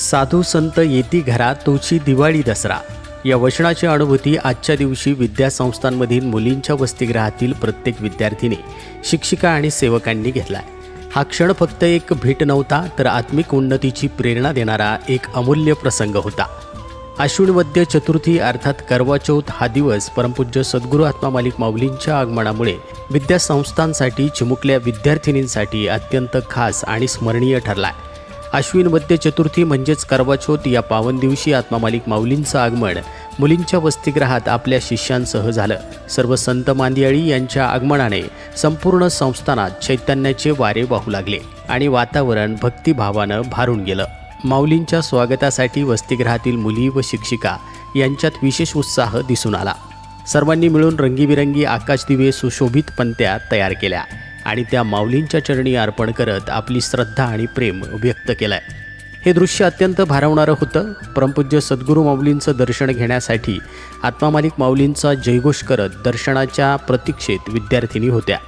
साधू संत येती घरा तोची दिवाळी दसरा या वचनाची अनुभूती आजच्या दिवशी विद्यासंस्थांमधील मुलींच्या वसतिगृहातील प्रत्येक विद्यार्थिनी, शिक्षिका आणि सेवकांनी घेतला. हा क्षण फक्त एक भेट नव्हता, तर आत्मिक उन्नतीची प्रेरणा देणारा एक अमूल्य प्रसंग होता. आश्विन वद्य चतुर्थी अर्थात करवा चौथ हा दिवस परमपूज्य सद्गुरू आत्मा मालिक माऊलींच्या आगमनामुळे विद्यासंस्थांसाठी चिमुकल्या विद्यार्थिनींसाठी अत्यंत खास आणि स्मरणीय ठरला. आश्विन वद्य चतुर्थी म्हणजेच करवा चौथ या पावन दिवशी आत्मा मालिक माऊलींचं आगमन मुलींच्या वसतिगृहात आपल्या शिष्यांसह झालं. सर्व संत मांदियाळी यांच्या आगमनाने संपूर्ण संस्थानात चैतन्याचे वारे वाहू लागले आणि वातावरण भक्तिभावानं भारून गेलं. माऊलींच्या स्वागतासाठी वसतिगृहातील मुली व शिक्षिका यांच्यात विशेष उत्साह दिसून आला. सर्वांनी मिळून रंगीबिरंगी आकाशदिवे सुशोभित पंत्या तयार केल्या आणि त्या माऊलींच्या चरणी अर्पण करत आपली श्रद्धा आणि प्रेम व्यक्त केलंय. हे दृश्य अत्यंत भारावणारं होतं. परमपूज्य सद्गुरू माऊलींचं दर्शन घेण्यासाठी आत्मा मालिक माऊलींचा जयघोष करत दर्शनाच्या प्रतीक्षेत विद्यार्थिनी होत्या.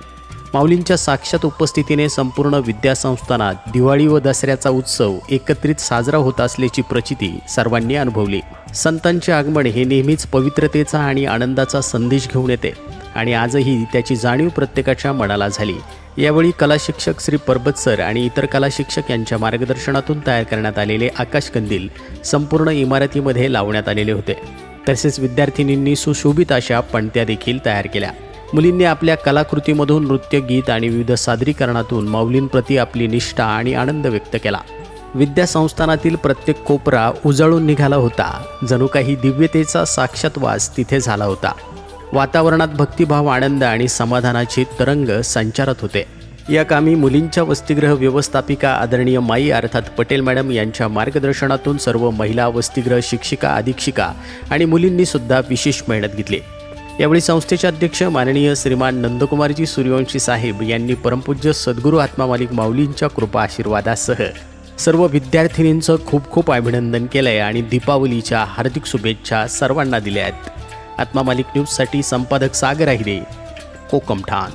माऊलींच्या साक्षात उपस्थितीने संपूर्ण विद्यासंस्थानात दिवाळी व दसऱ्याचा उत्सव एकत्रित साजरा होत असल्याची प्रचिती सर्वांनी अनुभवली. संतांचे आगमन हे नेहमीच पवित्रतेचा आणि आनंदाचा संदेश घेऊन येते आणि आजही त्याची जाणीव प्रत्येकाच्या मनाला झाली. यावेळी कला शिक्षक श्री परबत सर आणि इतर कला शिक्षक यांच्या मार्गदर्शनातून तयार करण्यात आलेले आकाशकंदील संपूर्ण इमारतीमध्ये लावण्यात आलेले होते. तसेच विद्यार्थिनींनी सुशोभित अशा पणत्या देखील तयार केल्या. मुलींनी आपल्या कलाकृतीमधून नृत्य, गीत आणि विविध सादरीकरणातून माऊलींप्रती आपली निष्ठा आणि आनंद व्यक्त केला. विद्यासंस्थानातील प्रत्येक कोपरा उजळून निघाला होता. जणू काही दिव्यतेचा साक्षात वास तिथे झाला होता. वातावरणात भक्तिभाव, आनंद आणि समाधानाचे तरंग संचारत होते. या कामी मुलींच्या वसतिगृह व्यवस्थापिका आदरणीय माई अर्थात पटेल मॅडम यांच्या मार्गदर्शनातून सर्व महिला वसतिगृह शिक्षिका, अधीक्षिका आणि मुलींनी सुद्धा विशेष मेहनत घेतली. यावेळी संस्थेचे अध्यक्ष माननीय श्रीमान नंदकुमारजी सूर्यवंशी साहेब यांनी परमपूज्य सद्गुरू आत्मा मालिक माऊलींच्या कृपा आशीर्वादासह सर्व विद्यार्थिनींचं खूप खूप अभिनंदन केलंय आणि दीपावलीच्या हार्दिक शुभेच्छा सर्वांना दिल्या आहेत. आत्मा मालिक न्यूजसाठी संपादक सागर आहिरे, कोकमठाण.